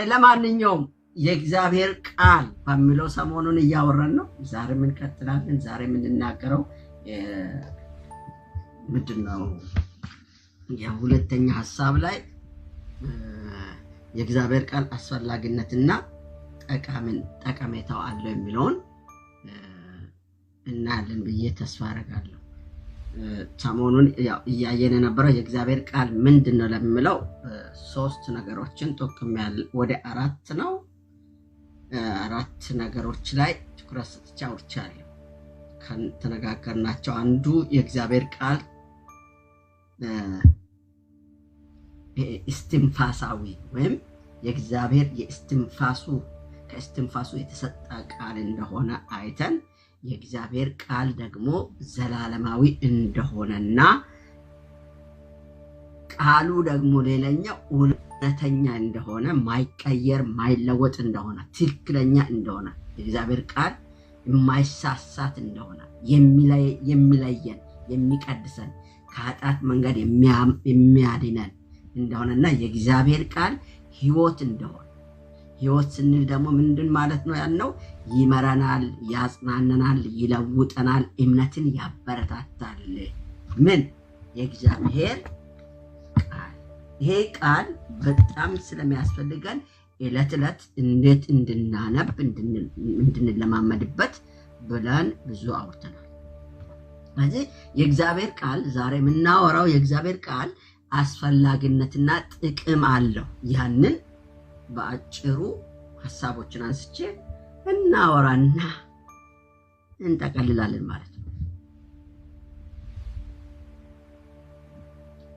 ለማንኛውም የእግዚአብሔር ቃል በሚለው ሰሞኑን እያወራን ነው። ዛሬም እንቀጥላለን። ዛሬ የምንናገረው ምንድነው? የሁለተኛ ሐሳብ ላይ የእግዚአብሔር ቃል አስፈላጊነትና ጠቀሜታው አለው የሚለውን እናያለን ብዬ ተስፋ አደርጋለሁ። ሰሞኑን እያየን የነበረው የእግዚአብሔር ቃል ምንድነው ለሚለው ሶስት ነገሮችን ጠቅሜያለሁ። ወደ አራት ነገሮች ላይ ትኩረት ሰጥቼ አውርቻለሁ። ከተነጋገርናቸው አንዱ የእግዚአብሔር ቃል እስትንፋሳዊ ወይም የእግዚአብሔር ከእስትንፋሱ የተሰጠ ቃል እንደሆነ አይተን የእግዚአብሔር ቃል ደግሞ ዘላለማዊ እንደሆነና ቃሉ ደግሞ ሌላኛው እውነተኛ እንደሆነ ማይቀየር ማይለወጥ እንደሆነ ትክክለኛ እንደሆነ የእግዚአብሔር ቃል የማይሳሳት እንደሆነ የሚለየን የሚቀድሰን ከኃጢአት መንገድ የሚያድነን እንደሆነና የእግዚአብሔር ቃል ሕይወት እንደሆነ ሕይወት ስንል ደግሞ ምንድን ማለት ነው ያልነው? ይመራናል፣ ያጽናናናል፣ ይለውጠናል፣ እምነትን ያበረታታል። ምን የእግዚአብሔር ቃል ይሄ ቃል በጣም ስለሚያስፈልገን ዕለት ዕለት እንዴት እንድናነብ እንድንለማመድበት ብለን ብዙ አውርተናል። ስለዚህ የእግዚአብሔር ቃል ዛሬ የምናወራው የእግዚአብሔር ቃል አስፈላጊነትና ጥቅም አለው። ያንን በአጭሩ ሐሳቦችን አንስቼ እናወራና እንጠቀልላለን ማለት ነው።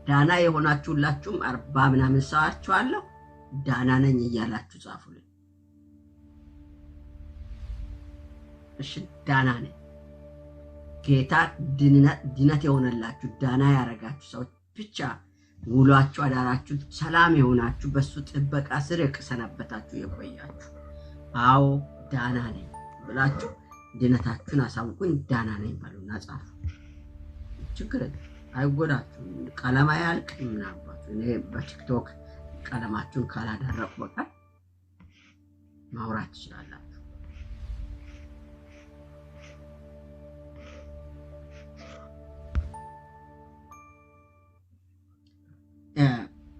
ዳና የሆናችሁላችሁም 40 ምናምን ሰዓችኋለሁ ዳና ነኝ እያላችሁ ጻፉልኝ። እሺ ዳና ነኝ። ጌታ ድነት የሆነላችሁ ዳና ያረጋችሁ ሰዎች ብቻ ውሏችሁ አዳራችሁ ሰላም የሆናችሁ በሱ ጥበቃ ስር የከሰነበታችሁ የቆያችሁ አዎ ዳና ነኝ ብላችሁ ድነታችሁን አሳውቁኝ። ዳና ነኝ ባሉና ጻፉ። ችግር አይጎዳችሁ። ቀለማ ያልቅ ምናባችሁ እኔ በቲክቶክ ቀለማችሁን ካላደረቁ በቃ ማውራት ትችላላችሁ።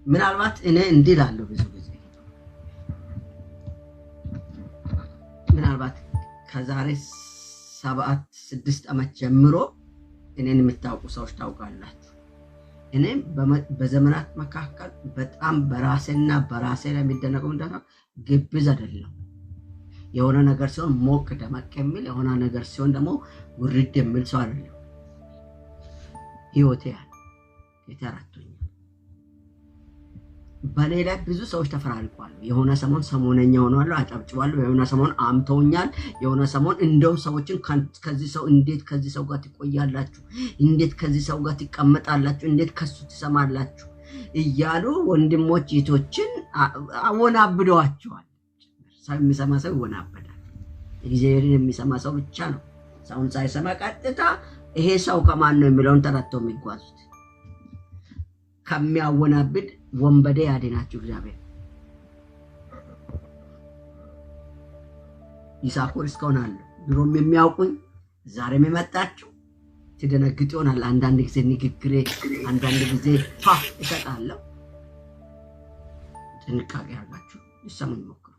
ምናልባት እኔ እንዲህ ላለው ብዙ ጊዜ ምናልባት ከዛሬ 7-6 ዓመት ጀምሮ እኔን የምታውቁ ሰዎች ታውቃላችሁ። እኔም በዘመናት መካከል በጣም በራሴና በራሴ ላይ የሚደነቀው እንደሆነ ግብዝ አይደለም። የሆነ ነገር ሲሆን ሞቅ ደመቅ የሚል የሆነ ነገር ሲሆን ደግሞ ውርድ የሚል ሰው አይደለም። ህይወቴ ያለ የተራቶኝ በሌላ ብዙ ሰዎች ተፈራርቋል። የሆነ ሰሞን ሰሞነኛ ሆኗል፣ አጨብጭባለሁ። የሆነ ሰሞን አምተውኛል። የሆነ ሰሞን እንደው ሰዎችን ከዚህ ሰው እንዴት ከዚህ ሰው ጋር ትቆያላችሁ? እንዴት ከዚህ ሰው ጋር ትቀመጣላችሁ? እንዴት ከሱ ትሰማላችሁ? እያሉ ወንድሞች እህቶችን አወናብደዋቸዋል። ሰው የሚሰማ ሰው ይወናበዳል። እግዚአብሔርን የሚሰማ ሰው ብቻ ነው ሰውን ሳይሰማ ቀጥታ ይሄ ሰው ከማን ነው የሚለውን ተረድተው የሚጓዙት። ከሚያወናብድ ወንበዴ ያድናችሁ እግዚአብሔር። ይሳኮር እስካሁን አለ። ድሮም የሚያውቁኝ ዛሬም የመጣችሁ ትደነግጡ ይሆናል። አንዳንድ ጊዜ ንግግሬ አንዳንድ ጊዜ እሰጣለሁ። ጥንቃቄ አድርጋችሁ ልትሰሙኝ ሞክሩ።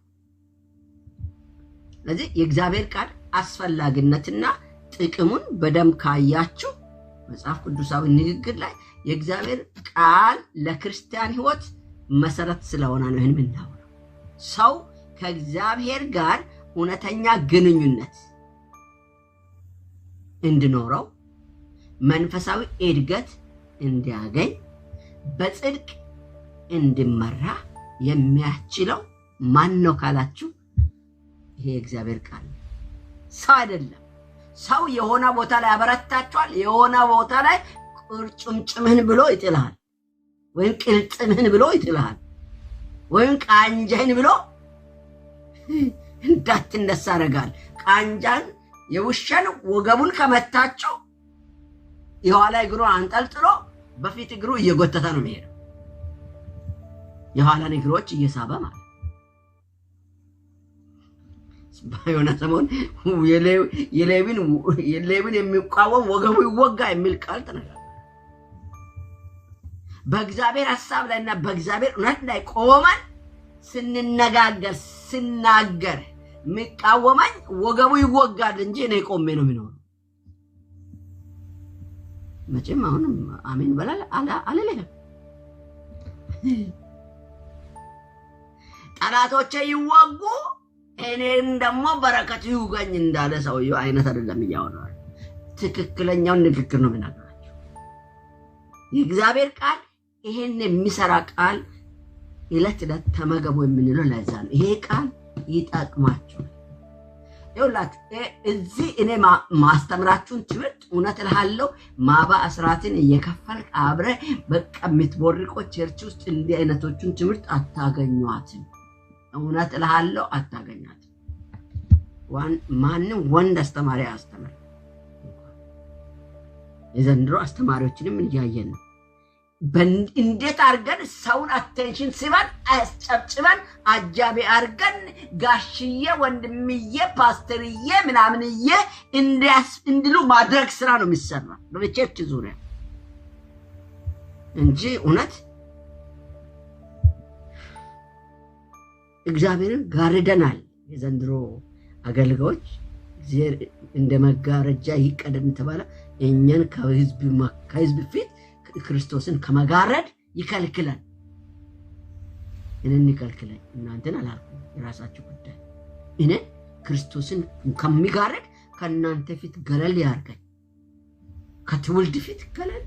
ስለዚህ የእግዚአብሔር ቃል አስፈላጊነትና ጥቅሙን በደንብ ካያችሁ መጽሐፍ ቅዱሳዊ ንግግር ላይ የእግዚአብሔር ቃል ለክርስቲያን ሕይወት መሰረት ስለሆነ ነው ይሄን የምናወራው። ሰው ከእግዚአብሔር ጋር እውነተኛ ግንኙነት እንዲኖረው መንፈሳዊ እድገት እንዲያገኝ በጽድቅ እንዲመራ የሚያስችለው ማን ነው ካላችሁ ይሄ የእግዚአብሔር ቃል ነው፣ ሰው አይደለም። ሰው የሆነ ቦታ ላይ ያበረታችኋል፣ የሆነ ቦታ ላይ ቁርጭምጭምህን ብሎ ይጥልሃል፣ ወይም ቅልጥምህን ብሎ ይጥልሃል፣ ወይም ቃንጃህን ብሎ እንዳትነሳ ያደርጋል። ቃንጃን የውሻን ወገቡን ከመታቸው የኋላ እግሩ አንጠልጥሎ በፊት እግሩ እየጎተተ ነው የሚሄደው። የኋላ እግሮች እየሳበ ማለት ባይሆነ ሰሞን የሌብን የሚቃወም ወገቡ ይወጋ የሚል ቃል ተነገረ። በእግዚአብሔር ሐሳብ ላይና በእግዚአብሔር እውነት ላይ ቆመን ስንነጋገር ስናገር የሚቃወመኝ ወገቡ ይወጋል እንጂ እኔ ቆሜ ነው የሚኖረው። መቼም አሁንም አሜን በላል አለለህ። ጠላቶቼ ይወጉ እኔን ደግሞ በረከት ይውጋኝ እንዳለ ሰውየው አይነት አይደለም እያወራው። ትክክለኛው ንግግር ነው የሚናገራቸው። የእግዚአብሔር ቃል ይሄን የሚሰራ ቃል እለት እለት ተመገቡ የምንለው ለዛ ነው። ይሄ ቃል ይጣቅማችሁ። ይኸውላችሁ እዚህ እኔ ማስተምራችሁን ትምህርት እውነት እልሃለሁ ማባ አስራትን እየከፈልክ አብረ በቃ የምትቦርቆ ቸርች ውስጥ እንዲህ አይነቶቹን ትምህርት አታገኙአትም። እውነት እልሃለሁ አታገኛትም። ማንም ወንድ አስተማሪ አስተምር። የዘንድሮ አስተማሪዎችንም እያየን ነው። እንዴት አርገን ሰውን አቴንሽን ሲባል አስጨብጭበን አጃቢ አርገን ጋሽዬ ወንድምዬ ፓስተርዬ ምናምንዬ እንዲሉ ማድረግ ስራ ነው የሚሰራ በቸርች ዙሪያ እንጂ እውነት እግዚአብሔርን ጋርደናል። የዘንድሮ አገልጋዮች እንደ መጋረጃ ይቀደም ተባለ እኛን ከህዝብ ፊት ክርስቶስን ከመጋረድ ይከልክላል። እኔን ይከልክላል። እናንተን አላልኩም፣ የራሳችሁ ጉዳይ። እኔ ክርስቶስን ከሚጋረድ ከእናንተ ፊት ገለል ያርገኝ፣ ከትውልድ ፊት ገለል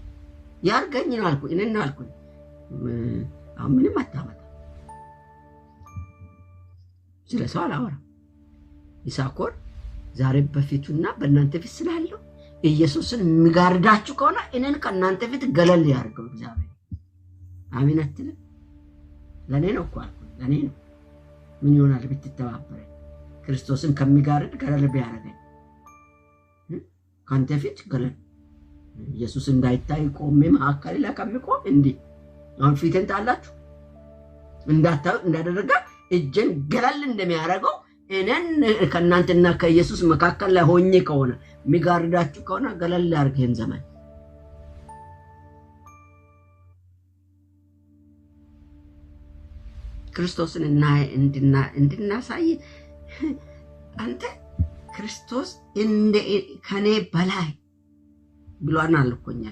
ያርገኝ ነው አልኩ። እኔን ነው አልኩ። አሁን ምንም አታመጣ። ስለሰው አላወራም። ይሳኮር ዛሬ በፊቱና በእናንተ ፊት ስላለው ኢየሱስን የሚጋርዳችሁ ከሆነ እኔን ከእናንተ ፊት ገለል ያርገው እግዚአብሔር። አሜን አትልም? ለኔ ነው እኮ አልኩ። ለኔ ነው። ምን ይሆናል ብትተባበረ? ክርስቶስን ከሚጋርድ ገለል ቢያረገኝ ካንተ ፊት ገለል ኢየሱስ እንዳይታይ ቆሜ ማከለ ለከሚቆም እንዴ አሁን ፊትን ታላችሁ እንዳታው እንዳደረጋ እጄን ገለል እንደሚያረገው እኔን ከእናንተና ከኢየሱስ መካከል ላይ ሆኜ ከሆነ ሚጋርዳችሁ ከሆነ ገለል ያርገን ዘመን። ክርስቶስን እንድናሳይ አንተ ክርስቶስ እንደ ከኔ በላይ ብሏናል እኮ እኛ።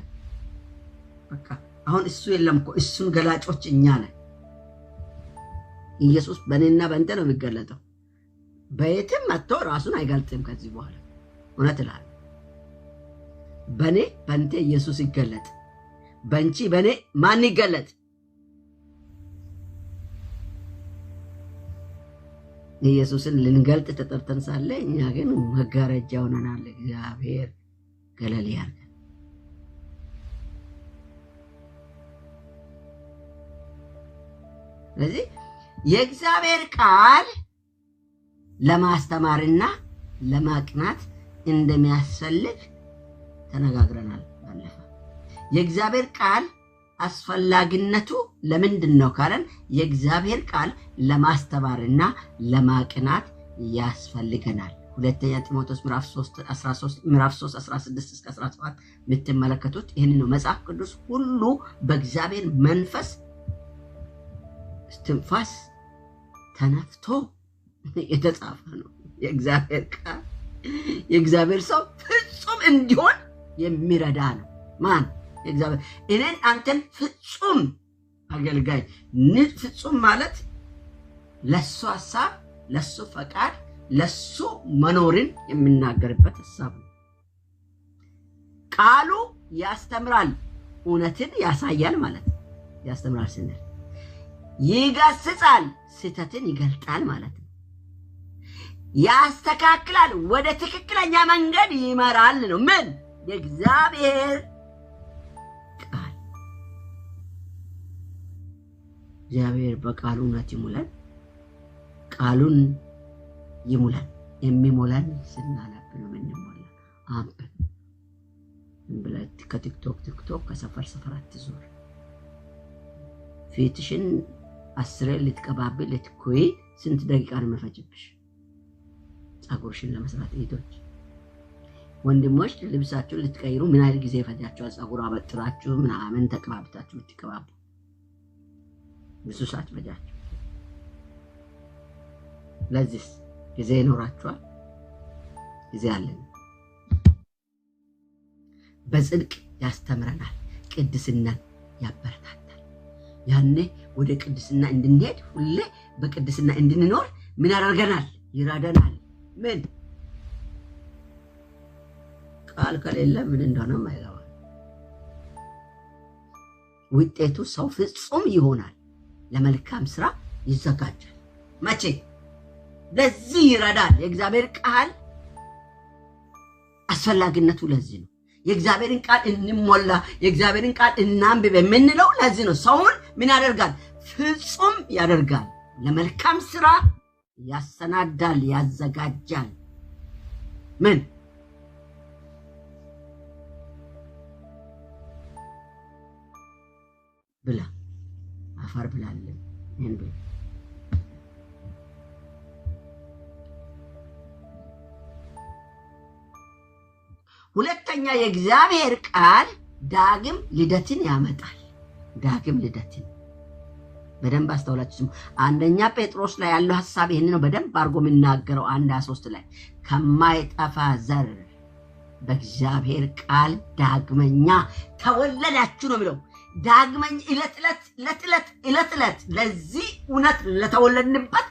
በቃ አሁን እሱ የለም እኮ እሱን ገላጮች እኛ ነን። ኢየሱስ በእኔና በእንተ ነው የሚገለጠው። በየትም መጥቶ ራሱን አይገልጥም ከዚህ በኋላ። እውነት እላለሁ በኔ በእንተ ኢየሱስ ይገለጥ፣ በእንቺ በኔ ማን ይገለጥ? ኢየሱስን ልንገልጥ ተጠርተን ሳለ እኛ ግን መጋረጃ ሆነናል። እግዚአብሔር ገለል ያርገን። ስለዚህ የእግዚአብሔር ቃል ለማስተማርና ለማቅናት እንደሚያስፈልግ ተነጋግረናል ባለፈው። የእግዚአብሔር ቃል አስፈላጊነቱ ለምንድነው ካለን የእግዚአብሔር ቃል ለማስተማርና ለማቅናት ያስፈልገናል። ሁለተኛ ጢሞቴዎስ ምዕራፍ 3:16 እስከ 17 የምትመለከቱት ይሄን ነው። መጽሐፍ ቅዱስ ሁሉ በእግዚአብሔር መንፈስ እስትንፋስ ተነፍቶ የተጻፈ ነው። የእግዚአብሔር ቃል የእግዚአብሔር ሰው ፍጹም እንዲሆን የሚረዳ ነው። ማን? እግዚአብሔር። እኔን አንተን ፍጹም አገልጋይ ፍጹም ማለት ለሱ ሐሳብ፣ ለሱ ፈቃድ፣ ለሱ መኖርን የምናገርበት ሐሳብ ነው። ቃሉ ያስተምራል፣ እውነትን ያሳያል ማለት ያስተምራል ስንል ይገስጻል፣ ስህተትን ይገልጣል ማለት ነው። ያስተካክላል፣ ወደ ትክክለኛ መንገድ ይመራል ነው። ምን? የእግዚአብሔር ቃል። እግዚአብሔር በቃሉ እውነት ይሙላል፣ ቃሉን ይሙላል። የሚሞላን ስናነብ ነው የምንሞላ። አንብብ ብለህ ከቲክቶክ ከሰፈር አትዞር። ፊትሽን 10 ልትቀባብል ልትኮይ ስንት ደቂቃ ነው መፈጅብሽ? ጸጉርሽን ለመስራት እህቶች ወንድሞች ልብሳችሁን ልትቀይሩ ምን ያህል ጊዜ ፈጃችኋል? ጸጉር አበጥራችሁ ምናምን ተቀባብታችሁ ልትቀባቡ ብዙ ሰዓት ፈጃችሁ። ለዚህ ጊዜ ይኖራችኋል? ጊዜ አለን። በጽድቅ ያስተምረናል፣ ቅድስናን ያበረታታል። ያኔ ወደ ቅድስና እንድንሄድ ሁሌ በቅድስና እንድንኖር ምን ያደርገናል? ይረዳናል። ምን ቃል ከሌለ ምን እንደሆነ ማይገባ ውጤቱ ሰው ፍጹም ይሆናል፣ ለመልካም ስራ ይዘጋጃል። መቼ? ለዚህ ይረዳል። የእግዚአብሔር ቃል አስፈላጊነቱ ለዚህ ነው። የእግዚአብሔርን ቃል እንሞላ፣ የእግዚአብሔርን ቃል እናንብብ የምንለው ለዚህ ነው። ሰውን ምን ያደርጋል? ፍጹም ያደርጋል፣ ለመልካም ስራ ያሰናዳል፣ ያዘጋጃል። ምን ብላ አፈር ብላለን እንዴ? ሁለተኛ የእግዚአብሔር ቃል ዳግም ልደትን ያመጣል። ዳግም ልደትን በደንብ አስተውላችሁ። አንደኛ ጴጥሮስ ላይ ያለው ሐሳብ ይሄን ነው በደንብ አርጎ የሚናገረው 1:3 ላይ ከማይጠፋ ዘር በእግዚአብሔር ቃል ዳግመኛ ተወለዳችሁ ነው የሚለው። ዳግመኛ ዕለት ለዚህ እውነት ለተወለድንበት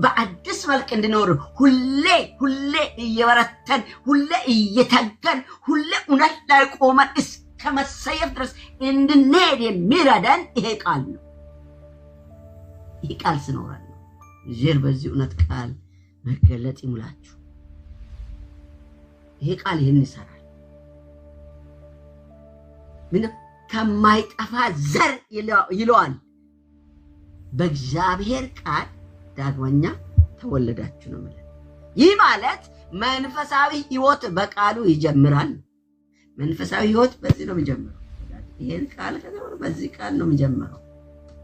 በአዲስ መልክ እንድኖር ሁሌ እየበረተን ሁሌ እየተገን ሁሌ እውነት ላይ ቆመን እስከ መሰየፍ ድረስ እንድንሄድ የሚረዳን ይሄ ቃል ነው። ይሄ ቃል ስኖራል ነው። ጀር በዚህ እውነት ቃል መገለጥ ይሙላችሁ። ይሄ ቃል ይሄን ይሰራል። ምን ከማይጠፋ ዘር ይለዋል። በእግዚአብሔር ቃል ዳግመኛ ተወለዳችሁ ነው ማለት። ይህ ማለት መንፈሳዊ ህይወት በቃሉ ይጀምራል። መንፈሳዊ ህይወት በዚህ ነው የሚጀምረው። ይሄን ቃል ከዘመኑ በዚህ ቃል ነው የሚጀምረው።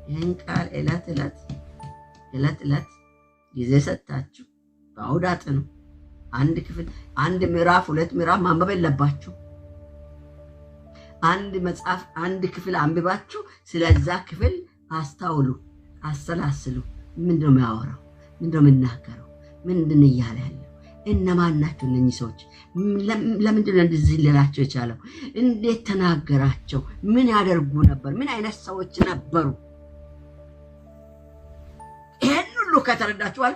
ይሄን ቃል ዕለት ጊዜ ሰጣችሁ በአውደ አጥኑ። አንድ ክፍል፣ አንድ ምዕራፍ፣ 2 ምዕራፍ ማንበብ የለባችሁ። አንድ መጽሐፍ፣ አንድ ክፍል አንብባችሁ ስለዛ ክፍል አስተውሉ፣ አሰላስሉ። ምንድነው የሚያወራው? ምንድነው የሚናገረው? ምንድነው እያለ ያለው? እነማን ናቸው እነኚህ ሰዎች? ለምንድነው እንደዚህ ሊላቸው የቻለው? እንዴት ተናገራቸው? ምን ያደርጉ ነበር? ምን አይነት ሰዎች ነበሩ? ይሄን ሁሉ ከተረዳችኋል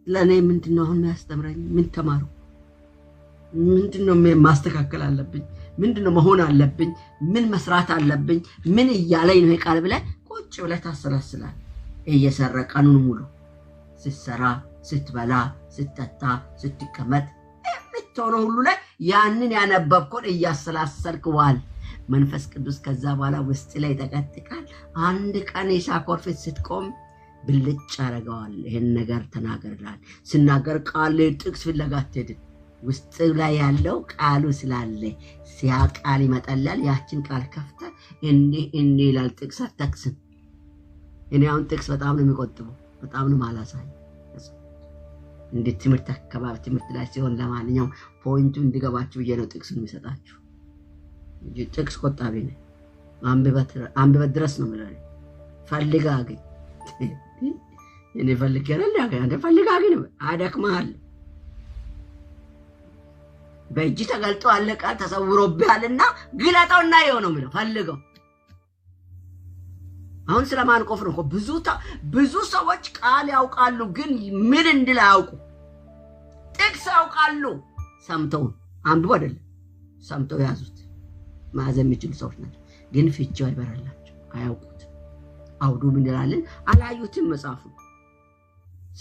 ለኔ ምንድነው አሁን የሚያስተምረኝ? ምን ተማሩ? ምንድነው ማስተካከል አለብኝ? ምንድነው መሆን አለብኝ? ምን መስራት አለብኝ? ምን እያለኝ ነው ቃል ብለህ ቁጭ ብለህ ታሰላስላለህ። እየሰራ ቀኑን ሙሉ ስትሰራ፣ ስትበላ፣ ስትጠጣ፣ ስትቀመጥ የምትሆነው ሁሉ ላይ ያንን ያነበብከውን እያሰላሰልክ ዋል። መንፈስ ቅዱስ ከዛ በኋላ ውስጥ ላይ ተቀጥቃል። አንድ ቀን የሳኮር ፊት ስትቆም ብልጭ ያደርገዋል። ይሄን ነገር ተናገርላል። ስናገር ቃል ጥቅስ ፍለጋ አትሄድም። ውስጥ ላይ ያለው ቃሉ ስላለ ሲያ ቃል ይመጣላል። ያችን ቃል ከፍተ እንዲህ ይላል። ጥቅስ አትጠቅስም። እኔ አሁን ጥቅስ በጣም ነው የሚቆጥበው፣ በጣም ነው ማላሳይ። እንዴ ትምህርት አካባቢ ትምህርት ላይ ሲሆን ለማንኛውም ፖይንቱ እንዲገባችሁ ብዬ ነው ጥቅሱን የሚሰጣችሁ። ጥቅስ ቆጣቢ ነው። አንብበት ድረስ ነው ማለት ነው። ፈልጋ አግኝ። እኔ ፈልጌ አይደል ያገኝ፣ አንተ ፈልጋ አግኝ። አደክመሃል። በእጅ ተገልጦ አለቃ ተሰውሮብሃልና ግለጠውና ይኸው ነው የሚለው። ፈልገው። አሁን ስለማንቆፍ ነው እኮ ብዙ ሰዎች ቃል ያውቃሉ፣ ግን ምን እንድል አያውቁ። ጥቅስ ያውቃሉ፣ ሰምተው አንብቦ አይደለም ሰምተው ያዙት። ማዘም የሚችሉ ሰዎች ናቸው፣ ግን ፍቺው አይበራላቸው፣ አያውቁት። አውዱ ምን ይላልን? አላዩትም። መጽሐፉ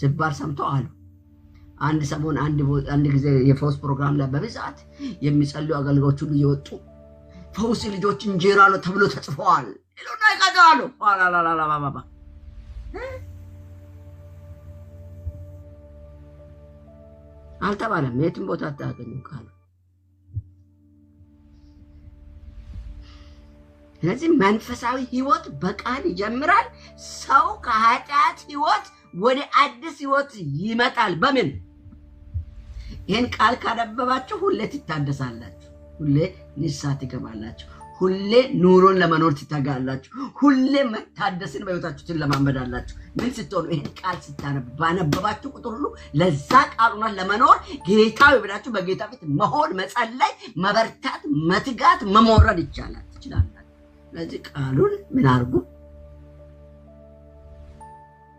ሲባል ሰምተው አሉ። አንድ ሰሞን አንድ ጊዜ የፈውስ ፕሮግራም ላይ በብዛት የሚጸልዩ አገልጋዮች ሁሉ እየወጡ ፈውስ ልጆች እንጀራ ነው ተብሎ ተጽፈዋል ይሉና ይቀጥላሉ። አላላላላባባ አልተባለም። የትም ቦታ አታገኙም ቃሉ። ስለዚህ መንፈሳዊ ህይወት በቃል ይጀምራል። ሰው ከኃጢአት ህይወት ወደ አዲስ ህይወት ይመጣል። በምን? ይሄን ቃል ካነበባችሁ ሁሌ ትታደሳላችሁ፣ ሁሌ ንስሐ ትገባላችሁ፣ ሁሌ ኑሮን ለመኖር ትተጋላችሁ፣ ሁሌ መታደስን በህይወታችሁ ትለማመዳላችሁ። ምን ስትሆኑ? ይሄን ቃል ስታነቡ ባነበባችሁ ቁጥር ሁሉ ለዛ ቃሉና ለመኖር ጌታዊ ብላችሁ በጌታ ፊት መሆን፣ መጸለይ፣ መበርታት፣ መትጋት፣ መሞረድ ይቻላል፣ ትችላላችሁ። ስለዚህ ቃሉን ምን አድርጉ?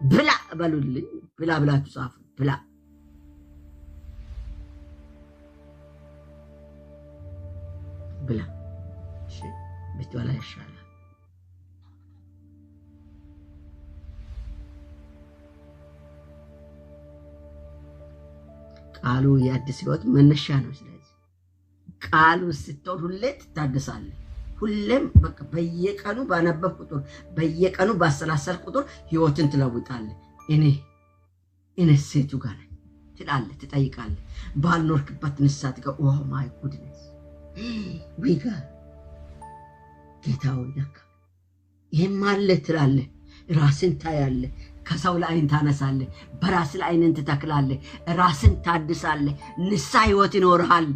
ብላ በሉልኝ። ብላ ብላችሁ ጻፉ። ብላ ብላ ብትበላ ይሻላል። ቃሉ የአዲስ ህይወት መነሻ ነው። ስለዚህ ቃሉ ስትሆን ሁሌ ትታደሳለህ። ሁሌም በቃ በየቀኑ ባነበብ ቁጥር በየቀኑ ባሰላሰል ቁጥር ህይወትን ትለውጣለህ። እኔ ሴቱ ጋር ነኝ ትላለህ፣ ትጠይቃለህ። ባልኖርክበት ንስሐ ትገባ። ኦ ማይ ጉድነስ ዊጋ ጌታው ለካ ይሄም አለ ትላለህ። ራስን ታያለህ። ከሰው ላይ አይን ታነሳለህ። በራስ ላይ አይንን ትተክላለህ። ራስን ታድሳለህ። ንስሐ ህይወት ይኖርሃል።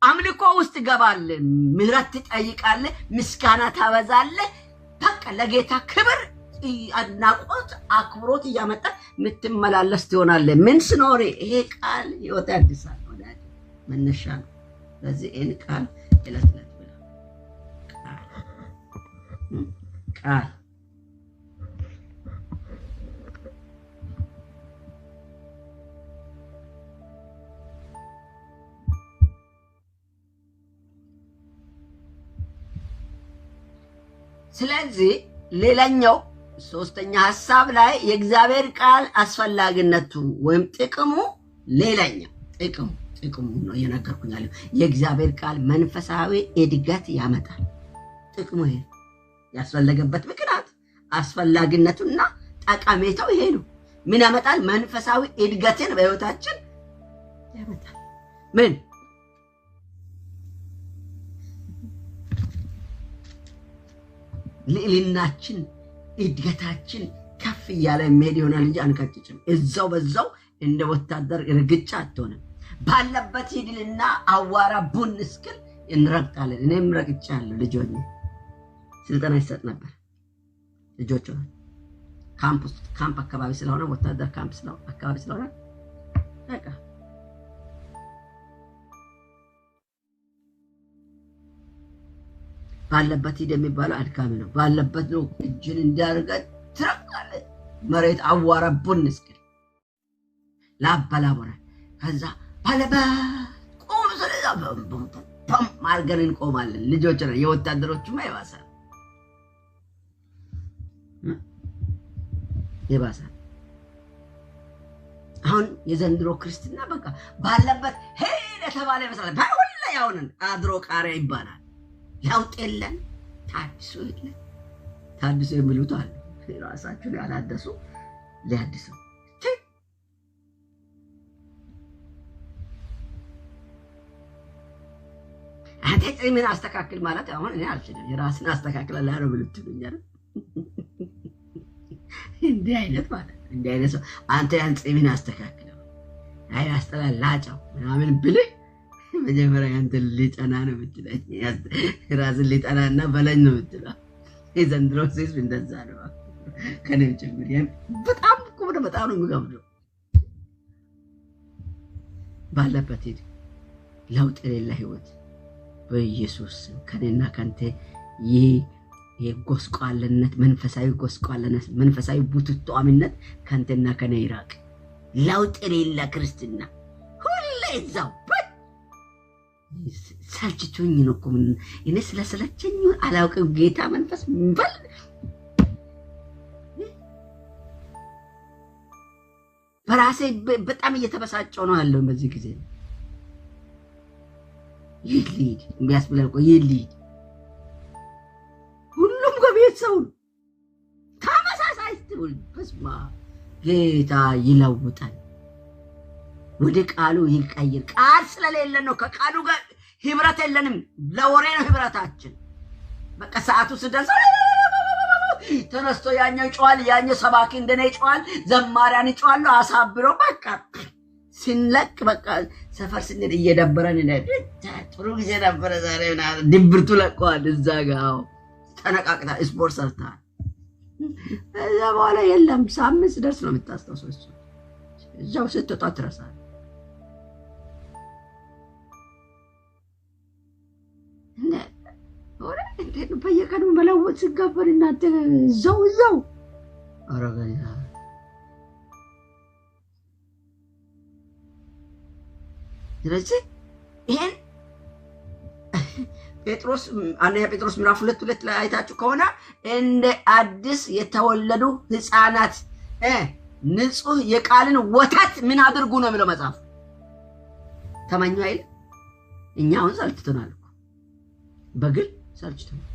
አምልኮ ውስጥ ገባለህ። ምህረት ትጠይቃለህ። ምስጋና ታበዛለህ። በቃ ለጌታ ክብር፣ አድናቆት፣ አክብሮት እያመጣ የምትመላለስ ትሆናለህ። ምን ስኖር? ይሄ ቃል ህይወት ያድሳል። ወዳጅ መነሻ ነው። ስለዚህ ይሄን ቃል እለት እለት ብላ ቃል ስለዚህ ሌላኛው ሶስተኛ ሐሳብ ላይ የእግዚአብሔር ቃል አስፈላጊነቱ ወይም ጥቅሙ፣ ሌላኛው ጥቅሙ ነው እየነገርኩኝ ያለው። የእግዚአብሔር ቃል መንፈሳዊ እድገት ያመጣል። ጥቅሙ ይሄ ያስፈለገበት ምክንያት አስፈላጊነቱና ጠቀሜታው ይሄ ነው። ምን ያመጣል? መንፈሳዊ እድገትን በህይወታችን ያመጣል። ምን ልዕልናችን፣ እድገታችን ከፍ እያለ የሚሄድ ይሆናል እንጂ አንቀጭጭም። እዛው በዛው እንደ ወታደር እርግጫ አትሆንም። ባለበት ሂድልና አዋራ ቡን እስክል እንረግጣለን። እኔም ረግጫለሁ። ልጆች ስልጠና ይሰጥ ነበር። ልጆች ካምፕ አካባቢ ስለሆነ ወታደር ካምፕ አካባቢ ስለሆነ በቃ ባለበት ሂድ የሚባለው አድካሚ ነው። ባለበት ነው እጅን እንዳርገት ትረቃለ። መሬት አዋራ ቡን እስክል ላበላቦራ ከዛ ባለበት ቆም ስለዛ በም ማርገን እንቆማለን። ልጆች ነው የወታደሮቹማ ይባሳል። አሁን የዘንድሮ ክርስትና በቃ ባለበት ሄደ ተባለ ይመስላል። በሁሉ ያውንን አድሮ ቃሪያ ይባላል። ለውጥ የለም። ታድሶ የሚሉት አሉ። ራሳቸውን ያላደሱ ሊያድሱ አንተ ምን አስተካክል ማለት አሁን እኔ አልችልም። የራስን አስተካክላለህ ነው ብልትሉኛል። እንዲህ አይነት ማለት እንዲህ አይነት ሰው አንተ ያን ምን አስተካክለው አይ አስተላላጫው ምናምን ብልህ መጀመሪያ አንተ ሊጠና ነው የምትለኝ። ራስን ሊጠናና በለኝ ነው የምትለው። የዘንድሮ ህዝብ እንደዛ ነው። ከኔም ጭምር በጣም በጣም ነው የሚገምደው። ባለበት ሂድ። ለውጥ የሌለ ህይወት በኢየሱስ ከኔና ካንተ የጎስቋልነት መንፈሳዊ ጎስቋልነት መንፈሳዊ ቡትቷምነት ካንተና ከኔ ይራቅ። ለውጥ የሌለ ክርስትና ሁሌ እዛው ሰልችቶኝ ነው እኮ እኔ ስለሰለቸኝ አላውቅም። ጌታ መንፈስ በል በራሴ በጣም እየተበሳጨው ነው ያለው በዚህ ጊዜ። ይልሂድ የሚያስብለን እኮ ይልሂድ። ሁሉም ከቤት ሰው ተመሳሳይ ስትል በስማ ጌታ ይለውጣል። ወደ ቃሉ ይቀይር። ቃል ስለሌለ ነው። ከቃሉ ጋር ህብረት የለንም። ለወሬ ነው ህብረታችን። በቃ ሰዓቱ ሲደርስ ተነስቶ ያኛው ይጫዋል፣ ያኛው ሰባኪ እንደኔ ይጫዋል፣ ዘማሪያን ይጫዋሉ አሳብሮ በቃ ሲንለቅ በቃ ሰፈር ስንል እየደበረን ጥሩ ጊዜ ነበረ ዛሬ ድብርቱ ለቀዋል እዛ ጋር ተነቃቅታ ስፖርት ሰርታ እዛ በኋላ የለም ሳምንት ድረስ ነው የምታስታውሰው እሱ እዛው ስትወጣ ትረሳለህ ወራ እንዴት በየቀኑ መለወጥ ሲገበር እናንተ እዛው አረጋኛ ስለዚህ ይሄን ጴጥሮስ አንደኛ ጴጥሮስ ምዕራፍ 2 ላይ አይታችሁ ከሆነ እንደ አዲስ የተወለዱ ህፃናት ንጹህ የቃልን ወተት ምን አድርጉ ነው የሚለው መጽሐፍ ተመኙ አይደል እኛውን ሰልችተናል በግል ሰልችተናል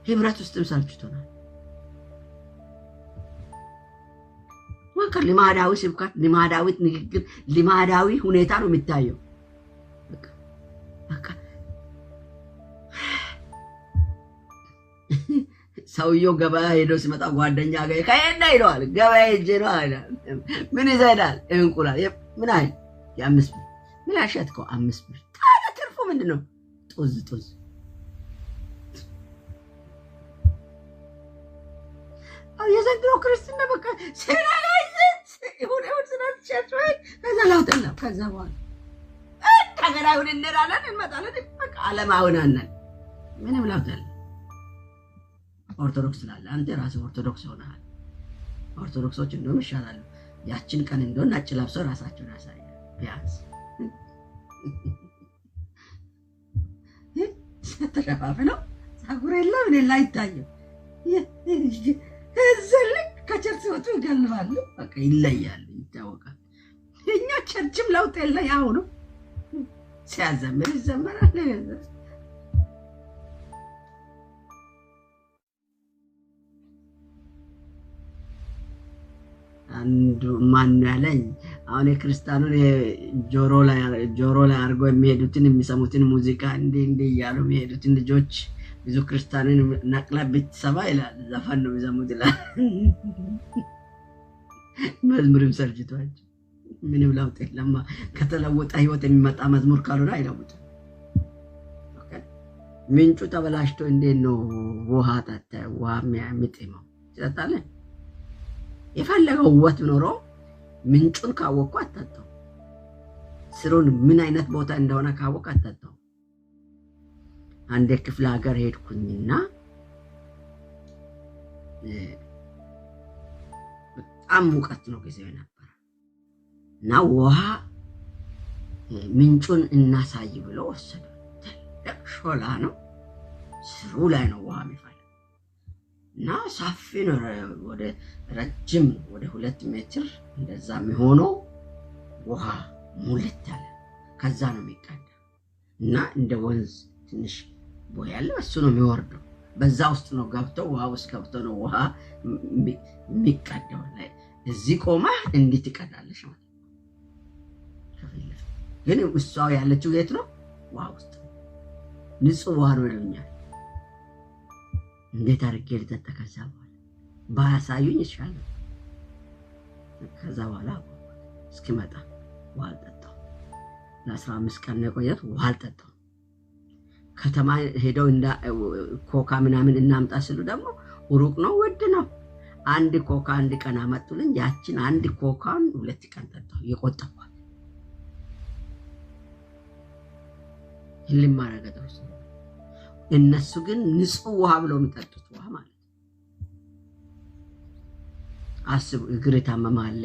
ህብረት ውስጥም ሰልችተናል ልማዳዊ ስብከት ልማዳዊ ንግግር ልማዳዊ ሁኔታ ነው የሚታየው በቃ ሰውየው ገበያ ሄዶ ሲመጣ ጓደኛ ጋር ከሄደ ይለዋል ገበያ ሄጄ ነው አለ ምን ይዘዳል እንቁላል ምን አይ የ5 ብር ምን ያሸጥከው 5 ብር ታዲያ ትርፉ ምንድነው ጦዝ የዘንድሮ ክርስትና በቃ ሰላላይዘ ይሁን ስናልቻቸው ከዛ ላውጥና ከዛ በኋላ ተገናኙን እንራለን እንመጣለን በቃ አለማውናና ምንም ላውጥና ኦርቶዶክስ ላለ አንተ ራስህ ኦርቶዶክስ ሆነሃል ኦርቶዶክሶች እንደውም ይሻላሉ ያችን ቀን እንደው ነጭ ለብሰው ራሳቸውን ያሳያል ቢያንስ ተሸፋፍነው ፀጉር የለም እኔ ላይ ታየው እዘልክ ከቸርች ወጡ ይገልባሉ በቃ ይለያል ይታወቃል እኛ ቸርችም ለውጥ የለ ያው ነው ሲያዘምር ይዘመራል አንዱ ማን ያለኝ አሁን የክርስቲያኑን ጆሮ ላይ አርጎ የሚሄዱትን የሚሰሙትን ሙዚቃ እንዴ ያሉ የሚሄዱትን ልጆች ብዙ ክርስቲያንን ነቅላ ብትሰማ ይላል ዘፈን ነው የሚሰሙት ይላል መዝሙርም ሰርጅቷቸው ምንም ለውጥ የለም ከተለወጠ ህይወት የሚመጣ መዝሙር ካልሆነ አይለውጥም ምንጩ ተበላሽቶ እንዴት ነው ውሃ ጠጣ ውሃ የሚጥመው ይጠጣል የፈለገው ውበት ኖሮ ምንጩን ካወቀ አጣጣው ስሩን ምን አይነት ቦታ እንደሆነ ካወቀ አጣጣው አንድ ክፍለ ሀገር ሄድኩኝና በጣም ሙቀት ነው ጊዜው ነበር እና ውሃ ምንጩን እናሳይ ብሎ ወሰዱ ሾላ ነው ስሩ ላይ ነው ውሃ የሚፈለው እና ሰፊ ነው ወደ ረጅም ወደ 2 ሜትር እንደዛ የሚሆነው ውሃ ሙልት ያለ ከዛ ነው የሚቀዳ እና እንደ ወንዝ ትንሽ ቦይ ያለው እሱ ነው የሚወርደው በዛ ውስጥ ነው ገብተው ውሃ ውስጥ ገብተው ነው ውሃ የሚቀዳው ላይ እዚህ ቆማ እንዴት ይቀዳለሽ ማለት ግን እሷው ያለችው የት ነው ውሃ ውስጥ ንጹህ ውሃ ነው ይሉኛል እንዴት አድርጌ ልጠጣ ከዛ በኋላ ባያሳዩኝ ይሻላል ከዛ በኋላ እስኪመጣ ውሃ ጠጣው ለ15 ቀን ነው ቆየት ውሃ ጠጣው ከተማ ሄደው እንዳ ኮካ ምናምን እናምጣ ሲሉ ደግሞ ሩቅ ነው ውድ ነው አንድ ኮካ አንድ ቀን አመጡልኝ ያችን አንድ ኮካን 2 ቀን ጠጣው የቆጠብኳት ህልም ማረጋገጥ እነሱ ግን ንጹህ ውሃ ብለው የሚጠጡት ውሃ ማለት አስቡ እግር ታመማለ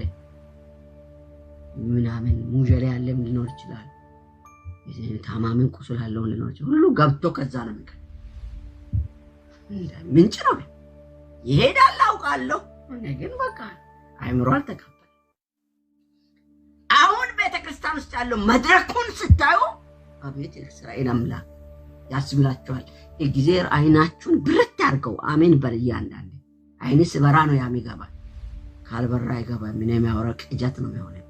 ምናምን ሙጀሌ ያለ ምን ሊኖር ይችላል ታማምን ቁስል አለው ሊኖር ይችላል ሁሉ ገብቶ ከዛ ነው የሚቀር ምንጭ ነው ይሄዳል አውቃለሁ ግን በቃ አይምሮ አልተቀበለ አሁን ቤተክርስቲያን ውስጥ ያለው መድረኩን ስታዩ አቤት እስራኤል አምላክ ያስብላችኋል እግዚአብሔር አይናችሁን ብርት ያርገው አሜን በልያንዳንዴ አይንስ በራ ነው ያሚገባ ካልበራ አይገባ ምን የሚያወራ ቅጃት ነው የሚሆነው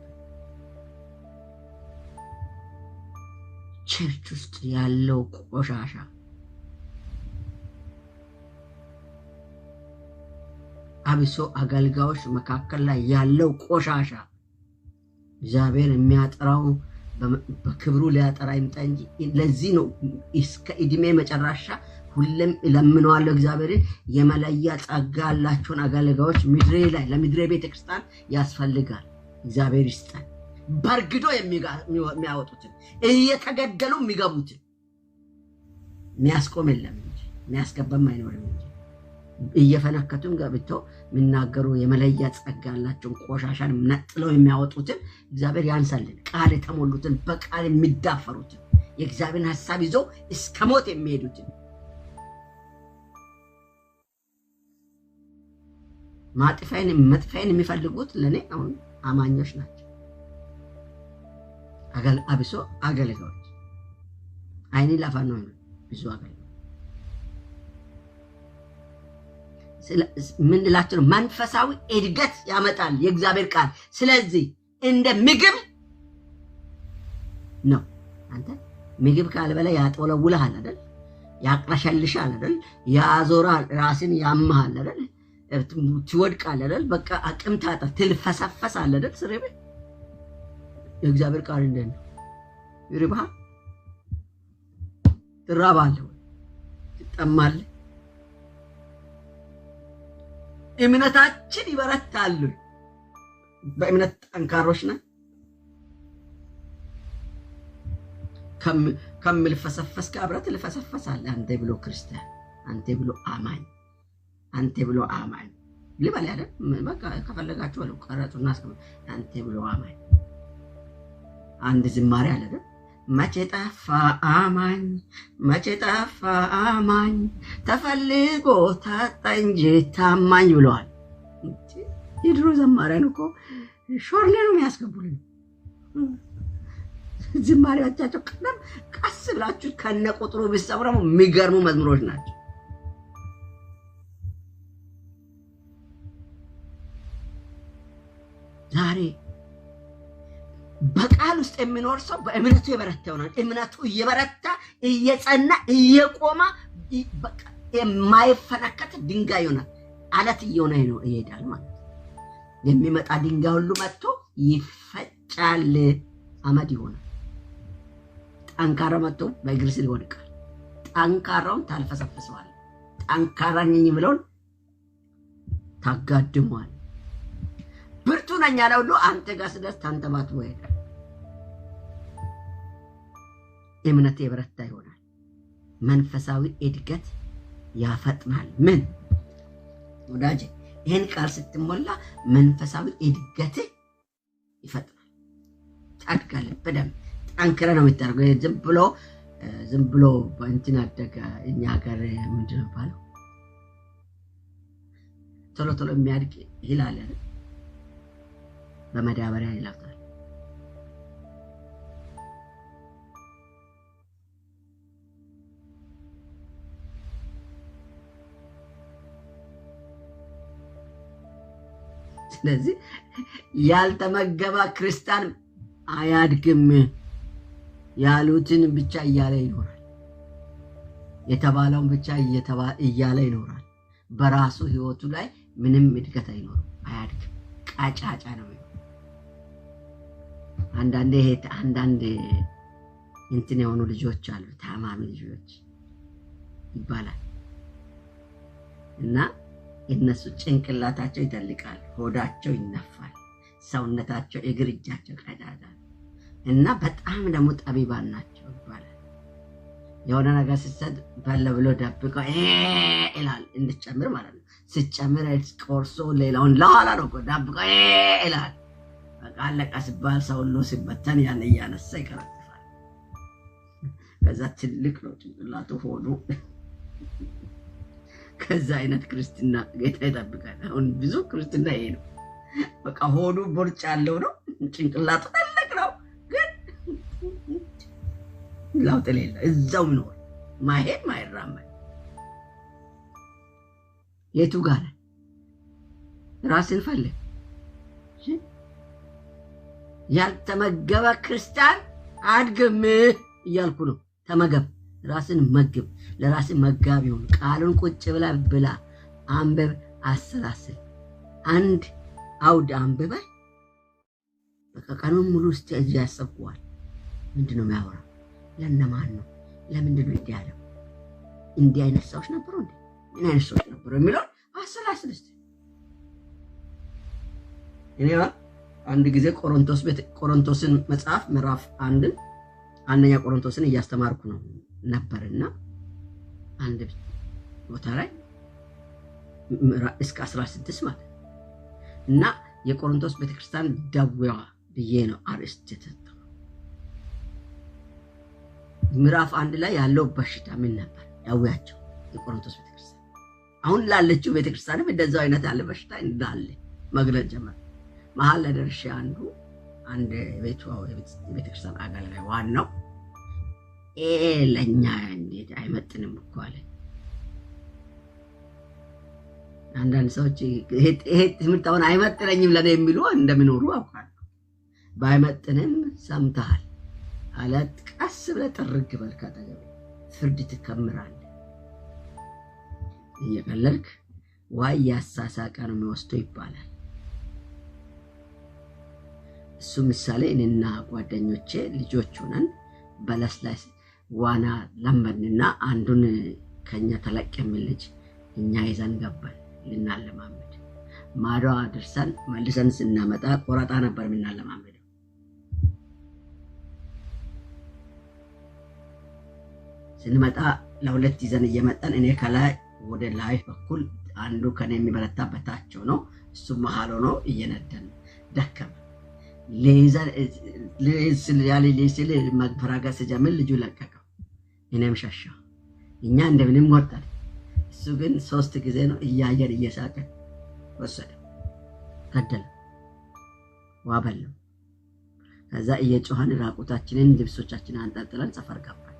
ቸርች ውስጥ ያለው ቆሻሻ አብሶ አገልጋዮች መካከል ላይ ያለው ቆሻሻ እግዚአብሔር የሚያጠራው በክብሩ ሊያጠራ ይምጣ እንጂ ለዚህ ነው እስከ እድሜ መጨረሻ ሁሉም ለምነዋለሁ እግዚአብሔርን የመለያ ጸጋ ያላቸውን አገልጋዮች ምድሬ ላይ ለምድሬ ቤተክርስቲያን ያስፈልጋል። እግዚአብሔር ይስጠን። በርግዶ የሚያወጡትን እየተገደሉ የሚገቡትን የሚያስቆም የለም እንጂ የሚያስገባም አይኖርም እንጂ እየፈነከቱን ገብተው የሚናገሩ የመለያ ጸጋ ያላቸውን ቆሻሻን ነጥለው የሚያወጡትን እግዚአብሔር ያንሳልን። ቃል የተሞሉትን በቃል የሚዳፈሩትን የእግዚአብሔርን ሐሳብ ይዘው እስከ ሞት የሚሄዱትን መጥፋይን የሚፈልጉት ለኔ አሁን አማኞች ናቸው። አብሶ አገልጋዮች አይኒ ላፋን ነው ብዙ አገልጋዮች ምን ልላችሁ መንፈሳዊ እድገት ያመጣል የእግዚአብሔር ቃል። ስለዚህ እንደ ምግብ ነው። አንተ ምግብ ካልበላ ያጠወለውልሃል አይደል? ያቅለሸልሻል አይደል? ያዞራል፣ ራስን ያምሃል አይደል? ትወድቃለህ አይደል? በቃ አቅም ታጣ ትልፈሰፈሳለህ አይደል? ስሬቤ የእግዚአብሔር ቃል እንደነ ይርባህ ትራባለህ፣ ትጠማለህ። እምነታችን ይበረታል። በእምነት ጠንካሮች ነን። ከምልፈሰፈስ ከአብረት ልፈሰፈሳለህ። አንተ ብሎ ክርስቲያን፣ አንተ ብሎ አማኝ፣ አንተ ብሎ አማኝ ልበል ያለ በቃ ከፈለጋችሁ ወለው ቀረጹና አንተ ብሎ አማኝ። አንድ ዝማሬ አለ አይደል? መቼ ጠፋ አማኝ፣ መቼ ጠፋ አማኝ፣ ተፈልጎ ታጣ እንጂ ታማኝ ብለዋል። የድሮ ዘማሪያን እኮ ሾርሌ ነው የሚያስገቡልን። ዝማሬዎቻቸው ቀስ ብላችሁ ከነ ቁጥሩ ቢሰብረው የሚገርሙ መዝሙሮች ናቸው። ዛሬ በቃል ውስጥ የሚኖር ሰው በእምነቱ የበረታ ይሆናል። እምነቱ እየበረታ እየጸና እየቆማ በቃ የማይፈነከት ድንጋይ ይሆናል። አለት እየሆነ ነው ይሄዳል ማለት ነው። የሚመጣ ድንጋይ ሁሉ መጥቶ ይፈጫል፣ አመድ ይሆናል። ጠንካራ መጥቶ በእግር ስር ይወድቃል። ጠንካራውን ታልፈሰፍሰዋል። ጠንካራ ነኝ ብለውን ታጋድመዋል። ብርቱ ነኝ ያለው ሁሉ አንተ ጋር ስደርስ ታንተባት ወይዳ እምነት የበረታ ይሆናል። መንፈሳዊ እድገት ያፈጥናል። ምን ወዳጄ ይሄን ቃል ስትሞላ መንፈሳዊ እድገት ይፈጥናል። ታድጋለህ። በደም ጠንክረህ ነው የምታደርገው። ዝም ብሎ በእንትን አደገ እኛ ሀገር ምንድን ነው ባለው ቶሎ ቶሎ የሚያድግ ይላል አይደል? በመዳበሪያ ይላታል። ስለዚህ ያልተመገበ ክርስቲያን አያድግም። ያሉትን ብቻ እያለ ይኖራል። የተባለውን ብቻ እያለ ይኖራል። በራሱ ህይወቱ ላይ ምንም እድገት አይኖርም። አያድግም። ቃጫጫ ነው። አንዳንድ እንትን የሆኑ ልጆች አሉ፣ ታማሚ ልጆች ይባላል እና እነሱ ጭንቅላታቸው ይተልቃል፣ ሆዳቸው ይነፋል፣ ሰውነታቸው እግር እጃቸው ቀዳዳ እና በጣም ደግሞ ጠቢባን ናቸው ይባላል። የሆነ ነገር ሲሰጥ ባለ ብሎ ደብቆ ይላል እንድትጨምር ማለት ነው። ስትጨምር ቆርሶ ሌላውን ለኋላ ነው ደብቆ ይላል። በቃ አለቀ ሲባል ሰው ሁሉ ሲበተን ያን እያነሳ ይቀረጥፋል። ከዛ ትልቅ ነው ጭንቅላቱ ሆዱ። ከዛ አይነት ክርስትና ጌታ ይጠብቃል። አሁን ብዙ ክርስትና ይሄ ነው። በቃ ሆዱ ቦርጭ ያለው ነው፣ ጭንቅላቱ ትልቅ ነው፣ ግን ለውጥ የሌለ እዛው ነው ማሄድ ማይራመድ። የቱ ጋር ራስን ፈልግ። ያልተመገበ ክርስቲያን አድግም እያልኩ ነው። ተመገብ፣ ራስን መግብ፣ ለራስ መጋቢ ሁን። ቃሉን ቁጭ ብላ አንብብ፣ አሰላስል። አንድ አውድ አንብበህ በቃ በቃ ቀኑን ሙሉ እስቲ እዚህ ያሰብኩዋል ምንድነው የሚያወራ ለነማን ነው ለምንድነው እንዲህ ያለው እንዲህ አይነት ሰዎች ነበሩ እንዴ ምን አይነት ሰዎች ነበሩ የሚለው አሰላስል እስቲ እኔ አንድ ጊዜ ቆሮንቶስን መጽሐፍ ምዕራፍ 1 አንደኛ ቆሮንቶስን እያስተማርኩ ነው ነበርና አንድ ቦታ ላይ እስከ 16 ማለት እና የቆሮንቶስ ቤተክርስቲያን ዳዊዋ ብዬ ነው አርስት የተሰጠው ምዕራፍ 1 ላይ ያለው በሽታ ምን ነበር ዳዊያቸው የቆሮንቶስ ቤተክርስቲያን አሁን ላለችው ቤተክርስቲያንም እንደዛው አይነት ያለ በሽታ እንዳለ መግለጽ ጀመረ መሐል ለደርሼ አንድ ቤተክርስቲያን አገልጋይ ዋናው ለኛ እንዴት አይመጥንም እኮ አለ አንዳንድ ሰዎች ይሄ ትምህርታውን አይመጥነኝም ለኔ የሚሉ እንደሚኖሩ አውቃለሁ ባይመጥንም ሰምተሃል አላት ቀስ ብለህ ጥርግ በል ካጠገብ ፍርድ ትከምራለህ እየቀለልክ ዋይ ያሳሳቀ ነው የሚወስደው ይባላል እሱ ምሳሌ እኔና ጓደኞቼ ልጆች ሆነን በለስ ላይ ዋና ለመድንና አንዱን ከኛ ተለቅ የሚል ልጅ እኛ ይዘን ገባን ልናለማመድ ማዶ አድርሰን መልሰን ስናመጣ ቆራጣ ነበር ምናለማመደው ስንመጣ ለሁለት ይዘን እየመጣን እኔ ከላይ ወደ ላይ በኩል አንዱ ከኔ የሚበረታበታቸው ነው እሱ መሃል ሆኖ እየነደን ደከመ ሌዘር ሌስል መግፈራጋስ ጀመል ልጁ ለቀቀው እኔም ሸሻው እኛ እንደምንም ወጣን እሱ ግን 3 ጊዜ ነው እያየር እየሳቀ ወሰደ ገደለ ዋበለው ከዛ እየጮህን ራቁታችንን ልብሶቻችንን አንጠልጥለን ሰፈር ገባን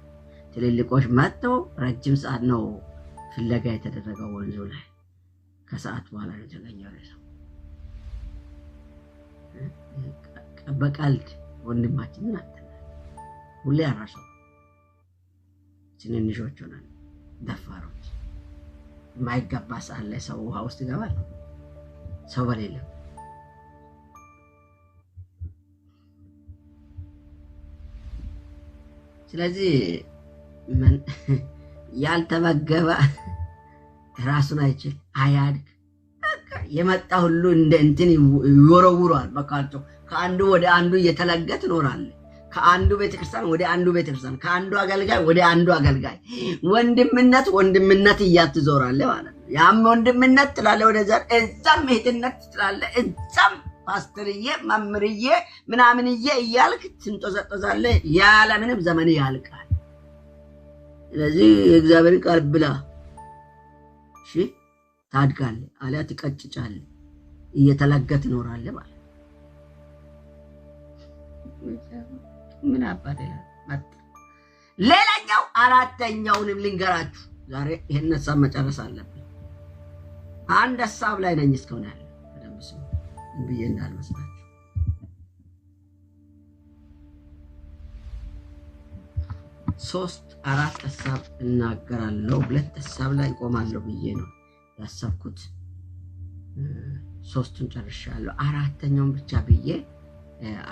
ትልልቆች መጥተው ረጅም ሰዓት ነው ፍለጋ የተደረገው ወንዙ ላይ ከሰዓት በኋላ የተገኘው ሰው በቀልድ ወንድማችንን አጥተናል ሁሌ አራሰው ትንንሾች ሆነን ደፋሮች ማይገባ ሰዓት ላይ ሰው ውሃ ውስጥ ይገባል ሰው በሌለ ስለዚህ ምን ያልተመገበ ራሱን አይችል አያድግ የመጣ ሁሉ እንደ እንትን ይወረውራል በቃቸው ከአንዱ ወደ አንዱ እየተለገተ ኖራል ከአንዱ ቤተክርስቲያን ወደ አንዱ ቤተክርስቲያን ከአንዱ አገልጋይ ወደ አንዱ አገልጋይ ወንድምነት እያትዞራል ማለት ነው ያም ወንድምነት ትላለ ወደ ዘር እዛም እህትነት ትላለ እዛም ፓስተርዬ መምርዬ ምናምንዬ እያልክ ትንጦዘጦዛለ ያለ ምንም ዘመን ያልቃል ስለዚህ እግዚአብሔር ቃል ብላ እሺ ታድጋለ አለያ ትቀጭጫለ እየተለገተ ኖራለ ማለት ምን አባደላ መጣ ሌላኛው አራተኛውንም ልንገራችሁ ዛሬ ይሄን ሐሳብ መጨረስ አለብኝ አንድ ሐሳብ ላይ ነኝ እስከሆነ ያለ ተደምሱ እንብዬ እንዳልመስላችሁ 3-4 ሐሳብ እናገራለሁ 2 ሐሳብ ላይ ቆማለሁ ብዬ ነው ያሰብኩት 3ቱን ጨርሻለሁ አራተኛውን ብቻ ብዬ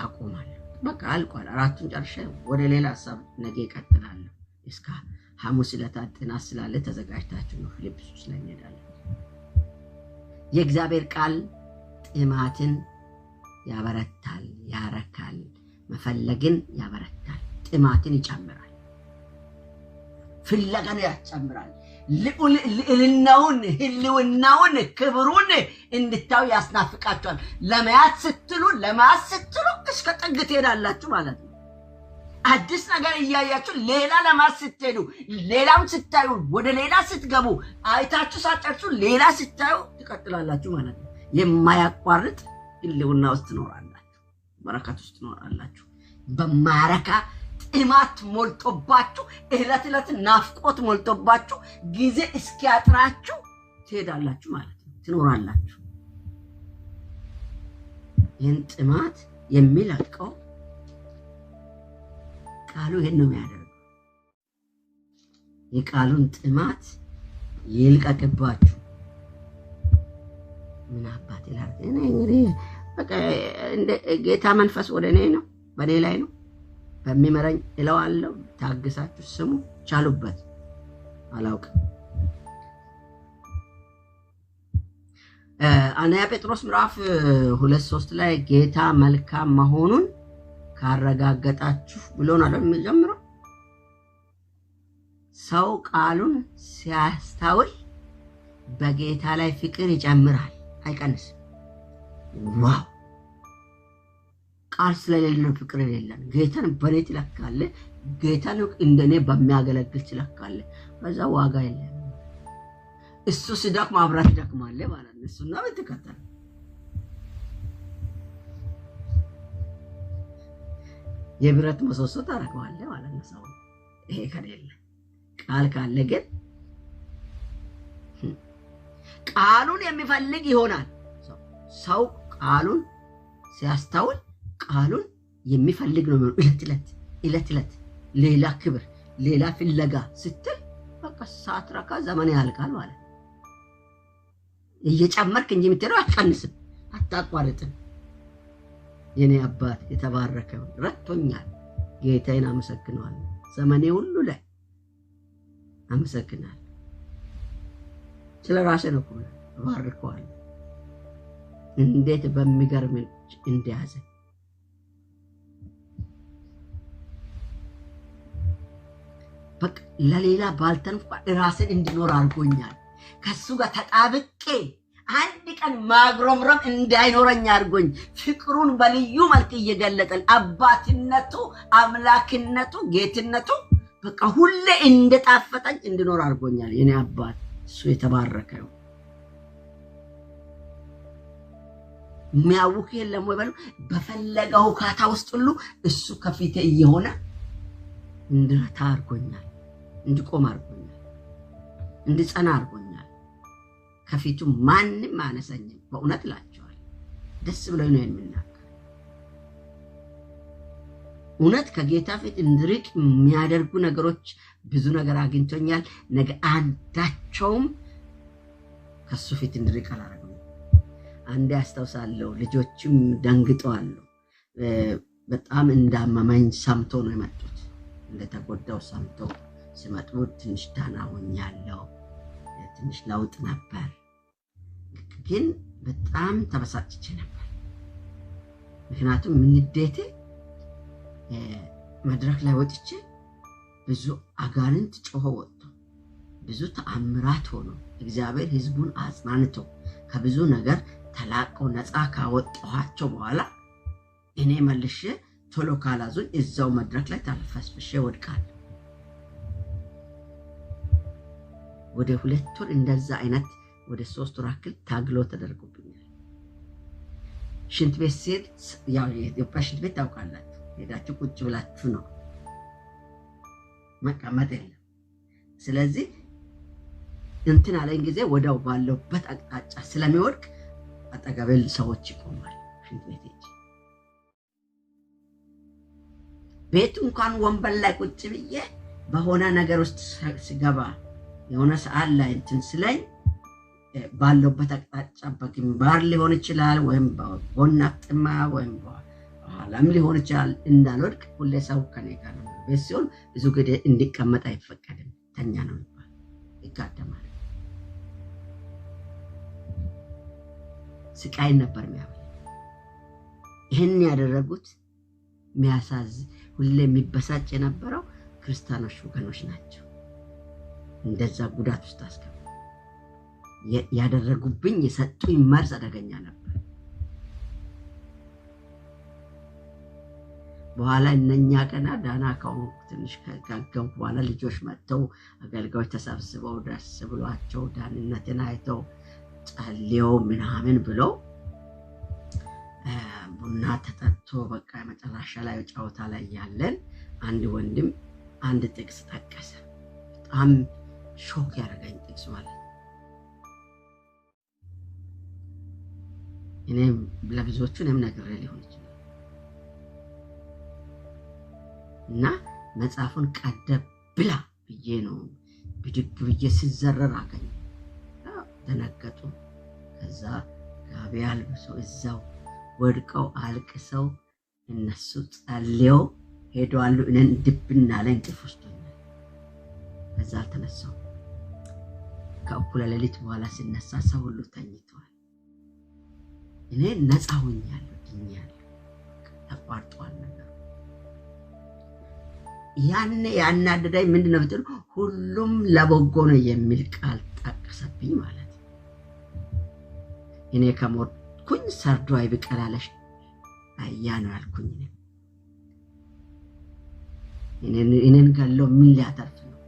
አቆማለሁ በቃ አልቋል 4ቱን ጨርሼ ወደ ሌላ ሐሳብ ነገ እቀጥላለሁ እስከ ሐሙስ ለታጥና ስላለ ተዘጋጅታችሁ ነው ፊልጵስዩስ ላይ እንሄዳለን የእግዚአብሔር ቃል ጥማትን ያበረታል ያረካል መፈለግን ያበረታል ጥማትን ይጨምራል ፍለጋን ያጨምራል ልዕልናውን ህልውናውን ክብሩን እንድታው ያስናፍቃቸዋል ለማያት ስትሉ እስከ ጥግ ትሄዳላችሁ ማለት ነው አዲስ ነገር እያያችሁ ሌላ ለማስተሄዱ ሌላም ስታዩ ወደ ሌላ ስትገቡ አይታችሁ ሳጨርሱ ሌላ ስታዩ ትቀጥላላችሁ ማለት ነው የማያቋርጥ ህልውና ውስጥ ትኖራላችሁ በረከት ውስጥ ትኖራላችሁ በማረካ ጥማት ሞልቶባችሁ እለት ናፍቆት ሞልቶባችሁ ጊዜ እስኪያጥራችሁ ትሄዳላችሁ ማለት ነው ትኖራላችሁ ይህን ጥማት የሚለቀው ቃሉ ይሄን ነው የሚያደርገው የቃሉን ጥማት ይልቀቅባችሁ ምን አባት ይላል እኔ እንግዲህ በቃ እንደ ጌታ መንፈስ ወደ እኔ ነው፣ በእኔ ላይ ነው። በሚመረኝ እለዋለሁ። ታግሳችሁ ስሙ፣ ቻሉበት። አላውቅም። አንደኛ ጴጥሮስ ምዕራፍ 2:3 ላይ ጌታ መልካም መሆኑን ካረጋገጣችሁ ብሎ ነው የሚጀምረው። ሰው ቃሉን ሲያስተውል በጌታ ላይ ፍቅር ይጨምራል፣ አይቀንስም። ዋው! ቃል ስለሌለ ነው ፍቅር የሌለን። ጌታን በኔ ትለካለህ፣ ጌታን እንደኔ በሚያገለግል ትለካለህ። ከዛ ዋጋ የለም። እሱ ሲደክም አብረህ ትደክማለህ ማለት ነው። እሱና በተከተለ የብረት ምሰሶ ታደርገዋለህ ማለት ነው። ሰው ይሄ ከሌለ ቃል ካለ ግን ቃሉን የሚፈልግ ይሆናል። ሰው ቃሉን ሲያስተውል ቃሉን የሚፈልግ ነው። እለት ሌላ ክብር ሌላ ፍለጋ ስትል በቃ ሳትረካ ዘመን ያልቃል ማለት ነው። እየጨመርክ እንጂ የምትለው አትቀንስም፣ አታቋርጥም። የኔ አባት የተባረከው ረድቶኛል። ጌታዬን አመሰግናለሁ። ዘመኔ ሁሉ ላይ አመሰግናለሁ። ስለ ራሴ ነው እኮ ባርከዋለሁ። እንዴት በሚገርም እንደያዘ በቃ ለሌላ ባልተንኳ ራስን እንድኖር አድርጎኛል። ከሱ ጋር ተጣብቄ አንድ ቀን ማግሮምረም እንዳይኖረኝ አድርጎኝ ፍቅሩን በልዩ መልክ እየገለጠን አባትነቱ፣ አምላክነቱ፣ ጌትነቱ በቃ ሁሌ እንደጣፈጠኝ እንድኖር አድርጎኛል። የኔ አባት እሱ የተባረከ ነው። የሚያውክ የለም ወይ በሉ። በፈለገው ካታ ውስጥ ሁሉ እሱ ከፊቴ እየሆነ እንድረታ አድርጎኛል፣ እንድቆም አድርጎኛል፣ እንድጸና አድርጎኛል። ከፊቱ ማንም አነሰኝም። በእውነት እላቸዋለሁ፣ ደስ ብሎኝ ነው የምናገር። እውነት ከጌታ ፊት እንድርቅ የሚያደርጉ ነገሮች ብዙ ነገር አግኝቶኛል። ነገ አንዳቸውም ከሱ ፊት እንድርቅ አላረገም። አንዴ አስታውሳለሁ፣ ልጆችም ደንግጠዋል። በጣም እንዳመመኝ ሰምቶ ነው የመጡት። እንደተጎዳው ሰምቶ ሲመጡ ትንሽ ዳና ሆኛለሁ። ትንሽ ለውጥ ነበር፣ ግን በጣም ተበሳጭቼ ነበር። ምክንያቱም ምንዴቴ መድረክ ላይ ወጥቼ ብዙ አጋንንት ጮሆ ወጥቶ ብዙ ተአምራት ሆኖ እግዚአብሔር ሕዝቡን አጽናንቶ ከብዙ ነገር ተላቀው ነፃ ካወጣኋቸው በኋላ እኔ መልሼ ቶሎ ካላዙኝ እዛው መድረክ ላይ ተልፈስፍሼ ወድቃለሁ። ወደ 2 ወር እንደዛ አይነት ወደ 3 ወር አክል ታግሎ ተደርጎብኛል። ሽንት ቤት ሲል ያው የኢትዮጵያ ሽንት ቤት ታውቃላችሁ፣ ሄዳችሁ ቁጭ ብላችሁ ነው መቀመጥ የለም። ስለዚህ እንትን አለኝ ጊዜ ወዳው ባለውበት አቅጣጫ ስለሚወድቅ አጠገቤ ሰዎች ይቆማል። ሽንት ቤት ሄጄ ቤት እንኳን ወንበር ላይ ቁጭ ብዬ በሆነ ነገር ውስጥ ሲገባ የሆነ ሰዓት ላይ እንትን ስለኝ ባለውበት አቅጣጫ በግንባር ሊሆን ይችላል፣ ወይም በጎን አቅጥማ ወይም በኋላም ሊሆን ይችላል። እንዳልወድቅ ሁሌ ሰው ከኔ ጋር ነው። ቤት ሲሆን ብዙ ጊዜ እንዲቀመጥ አይፈቀድም፣ ተኛ ነው ይባል፣ ይጋደማል። ስቃይ ነበር የሚያበል። ይህን ያደረጉት የሚያሳዝን ሁሌ የሚበሳጭ የነበረው ክርስቲያኖች ወገኖች ናቸው። እንደዛ ጉዳት ውስጥ አስገቡ። ያደረጉብኝ የሰጡኝ መርዝ አደገኛ ነበር። በኋላ እነኛ ገና ዳና ከሆንኩ ትንሽ ከጋገምኩ በኋላ ልጆች መጥተው አገልጋዮች ተሰብስበው ደስ ብሏቸው ዳንነትን አይተው ጸልየው ምናምን ብለው ቡና ተጠጥቶ በቃ መጨረሻ ላይ ጨዋታ ላይ ያለን አንድ ወንድም አንድ ጥቅስ ጠቀሰ። በጣም ሾክ ያደረገኝ ጥቅስ ማለት እኔም ለብዙዎቹ እኔም ነግሬ ሊሆን ይችላል እና መጽሐፉን ቀደብ ብላ ብዬ ነው ብድግ ብዬ ሲዘረር አገኘ። ተነገጡ። ከዛ ጋቢ አልብሰው እዛው ወድቀው አልቅሰው እነሱ ጸልየው ሄደዋል። እኔን ድብና ላይ እንቅልፍ ወስዶኛል። ከዛ ተነሳው። ከእኩለ ሌሊት በኋላ ሲነሳ ሰው ሁሉ ተኝቷል። እኔ ነፃ ሆኛለሁ፣ ድኛለሁ። ተቋርጧል ነገር። ያኔ ያናደደኝ ምንድነው ብትሉ ሁሉም ለበጎ ነው የሚል ቃል ጠቀሰብኝ ማለት ነው። እኔ ከሞትኩኝ ሰርዶ አይብቀላለሽ አያ ነው ያልኩኝ። እኔን ገሎ ምን ሊያተርፍ ነው?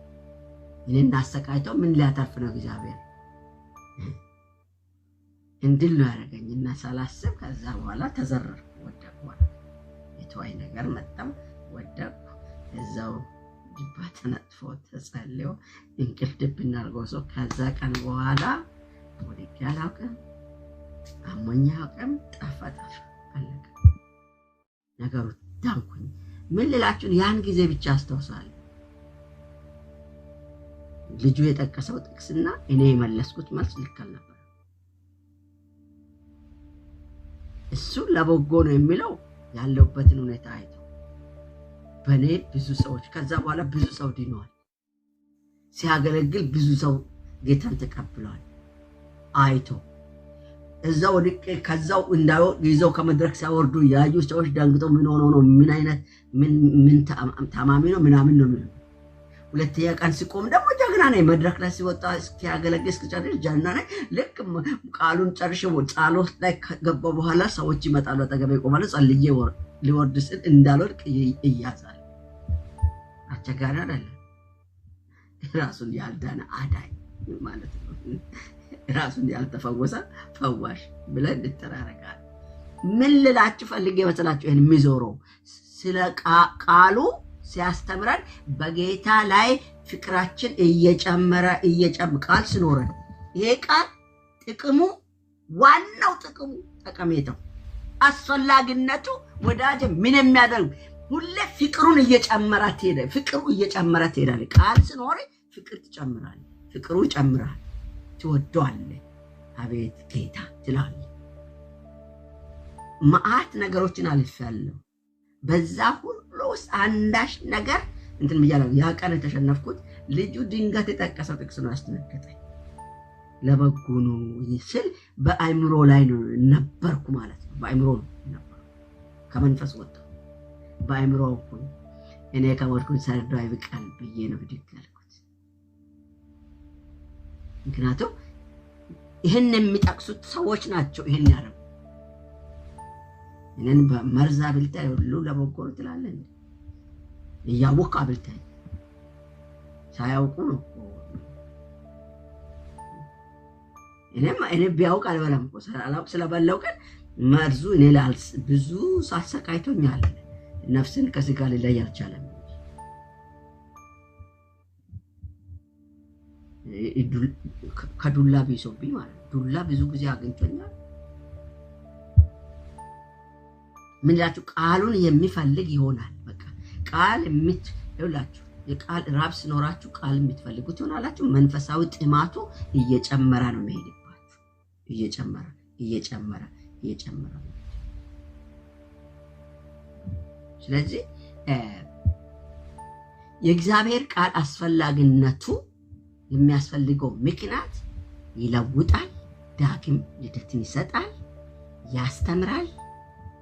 እኔን አሰቃይተው ምን ሊያተርፍ ነው? እግዚአብሔር እንድል ነው ያደረገኝና ሳላስብ ከዛ በኋላ ተዘረርኩ፣ ወደቅኩ። የተዋይ ነገር መጣም ወደቅኩ። እዛው ድባ ተነጥፎ ተጸልዮ እንቅልፍ ድብና አድርጎ ሰው ከዛ ቀን በኋላ ወድቄ አላውቅም፣ አሞኝ አላውቅም። ጠፋ አለቀ ነገሩ። ዳንኩኝ። ምን ልላችሁ ያን ጊዜ ብቻ አስተውሳለሁ። ልጁ የጠቀሰው ጥቅስና እኔ የመለስኩት መልስ ልክ አልነበረ። እሱ ለበጎ ነው የሚለው ያለውበትን ሁኔታ አይቶ በኔ ብዙ ሰዎች ከዛ በኋላ ብዙ ሰው ድነዋል። ሲያገለግል ብዙ ሰው ጌታን ተቀብሏል አይቶ እዛው ወድቄ ከዛው እንዳው ይዘው ከመድረክ ሲያወርዱ ያዩ ሰዎች ደንግጠው ምን ሆኖ ነው? ምን አይነት ምን ታማሚ ነው ምናምን ነው የሚሉ። ሁለተኛ ቀን ሲቆም ደግሞ ጀግና ነኝ። መድረክ ላይ ሲወጣ እስኪያገለግል እስኪጨርስ ጀግና ነኝ። ልክ ቃሉን ጨርሼ ጸሎት ላይ ከገባ በኋላ ሰዎች ይመጣሉ፣ አጠገቤ ይቆማሉ። ጸልዬ ሊወርድ ስል እንዳልወድቅ እያዛል። አስቸጋሪ አይደለም። ራሱን ያልዳነ አዳኝ ማለት ነው። ራሱን ያልተፈወሰ ፈዋሽ ብለን እንተራረቃለን። ምን ልላችሁ ፈልጌ መሰላችሁ? ይሄን የሚዞረው ስለ ቃሉ ሲያስተምረን በጌታ ላይ ፍቅራችን እየጨመረ ቃል ሲኖረን ይሄ ቃል ጥቅሙ ዋናው ጥቅሙ ጠቀሜታው አስፈላጊነቱ ወዳጅ ምን የሚያደርግ ሁሌ ፍቅሩን እየጨመራት ሄደ። ፍቅሩ እየጨመራት ሄዳል። ቃል ሲኖር ፍቅር ትጨምራለህ፣ ፍቅሩ ይጨምራል። ትወደዋለህ። አቤት ጌታ ትላለህ። ማአት ነገሮችን አልፌያለሁ። በዛ ሁሉ ውስጥ አንዳች ነገር እንትን ብያለሁ። ያ ቀን የተሸነፍኩት ልጁ ድንገት የጠቀሰው ጥቅስ ነው ያስደነገጠኝ። ለበጎ ነው ስል በአእምሮ ላይ ነው ነበርኩ ማለት ነው። በአእምሮ ነው ነበርኩ። ከመንፈስ ወጣሁ። በአእምሮ ሆንኩ። እኔ ከሞትኩኝ ሰርዶ አይብቀል ብዬ ነው ብድግ ያልኩት። ምክንያቱም ይሄን የሚጠቅሱት ሰዎች ናቸው ይሄን ያደረጉ። እኔን በመርዛ ብልታ ሁሉ ለበጎ ትላለህ እያወቅ አብልታ ሳያውቁ ነው። እኔ ቢያውቅ አልበላም እኮ ሳላውቅ ስለበላው ቀን መርዙ እኔ ላልስ ብዙ ሳሰቃይቶኛል። ነፍስን ከስጋ ሊለይ አልቻለም። ከዱላ ቢሶብኝ ማለት ዱላ ብዙ ጊዜ አግኝቶኛል። ምን ያላችሁ ቃሉን የሚፈልግ ይሆናል። በቃ ቃል ይውላችሁ የቃል ራብ ሲኖራችሁ ቃል የምትፈልጉት ይሆናላችሁ። መንፈሳዊ ጥማቱ እየጨመረ ነው የሚሄድባችሁ። እየጨመረ ስለዚህ የእግዚአብሔር ቃል አስፈላጊነቱ የሚያስፈልገው ምክንያት ይለውጣል፣ ዳግም ልደትን ይሰጣል፣ ያስተምራል፣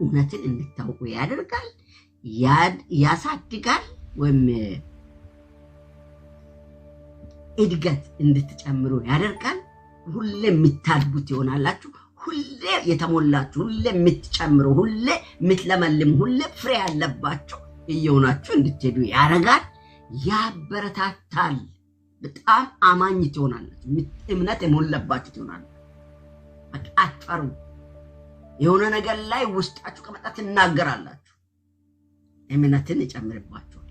እውነትን እንድታውቁ ያደርጋል፣ ያሳድጋል፣ ወይም እድገት እንድትጨምሩ ያደርጋል። ሁሌ የምታድጉት ይሆናላችሁ። ሁሌ የተሞላችሁ፣ ሁሌ የምትጨምሩ፣ ሁሌ የምትለመልሙ፣ ሁሌ ፍሬ ያለባችሁ እየሆናችሁ እንድትሄዱ ያደርጋል፣ ያበረታታል። በጣም አማኝ ትሆናላችሁ። እምነት የሞላባችሁ ትሆናላችሁ። አትፈሩ። የሆነ ነገር ላይ ውስጣችሁ ከመጣ ትናገራላችሁ። እምነትን ይጨምርባችኋል።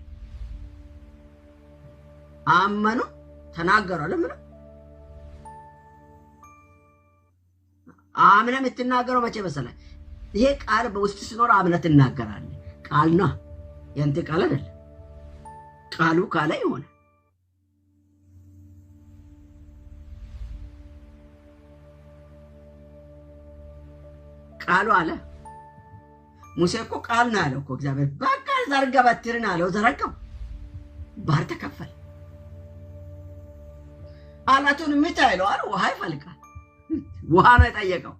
አመኑ፣ ተናገሩ። ለምን አምነህ የምትናገረው መቼ መሰለህ? ይሄ ቃል በውስጥ ሲኖር አምነህ ትናገራለህ። ቃል ነው፣ ያንተ ቃል አይደለም። ቃሉ ካለ ይሆናል። ቃሉ አለ ሙሴ እኮ ቃል ነው ያለው እኮ እግዚአብሔር በቃ ዘርጋ በትርን አለው ዘረጋው ባህር ተከፈለ አላቱን ምታይለው አለ ውሃ ይፈልቃል ውሃ ነው የጠየቀው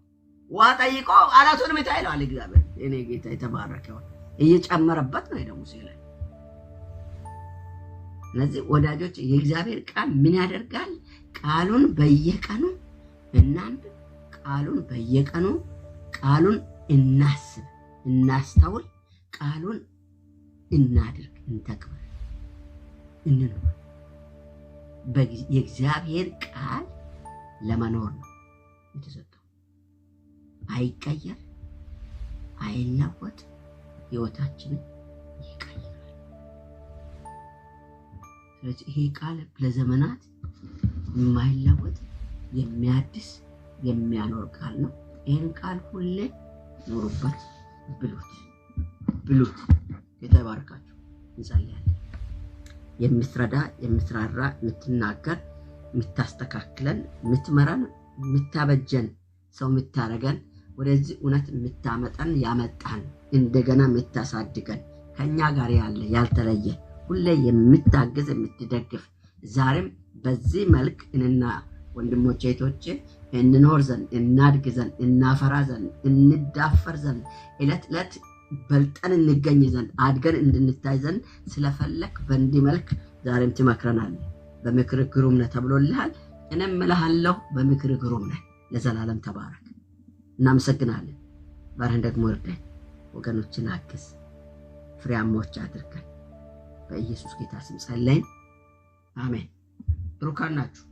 ውሃ ጠይቆ አላቱን ምታይለው አለ እግዚአብሔር እኔ ጌታ የተባረከው እየጨመረበት ነው ሙሴ ላይ ስለዚህ ወዳጆች የእግዚአብሔር ቃል ምን ያደርጋል ቃሉን በየቀኑ እናንተ ቃሉን በየቀኑ ቃሉን እናስብ እናስተውል ቃሉን እናድርግ እንተግበር እንኑር የእግዚአብሔር ቃል ለመኖር ነው የተሰጠው አይቀየር አይለወጥ ህይወታችንን ይቀየራል ስለዚህ ይሄ ቃል ለዘመናት የማይለወጥ የሚያድስ የሚያኖር ቃል ነው ይሄን ቃል ሁሌ ኑሩበት ብሉት የተባረካችሁ እንጸልያለን የምትረዳ የምትራራ የምትናገር የምታስተካክለን የምትመራን የምታበጀን ሰው የምታረገን ወደዚህ እውነት የምታመጣን ያመጣን እንደገና የምታሳድገን ከኛ ጋር ያለ ያልተለየ ሁሌ የምታገዝ የምትደግፍ ዛሬም በዚህ መልክ እንና ወንድሞቼ እህቶቼ እንኖር ዘንድ እናድግ ዘንድ እናፈራ ዘንድ እንዳፈር ዘንድ እለት በልጠን እንገኝ ዘንድ አድገን እንድንታይ ዘንድ ስለፈለክ በእንዲህ መልክ ዛሬም ትመክረናለህ በምክር ግሩም ነህ ተብሎልሃል እኔም እልሃለሁ በምክር ግሩም ነህ ለዘላለም ተባረክ እናመሰግናለን ባርህን ደግሞ እርዳን ወገኖችን አግዝ ፍሬያሞች አድርገን በኢየሱስ ጌታ ስም ጸልየን አሜን ብሩካን ናችሁ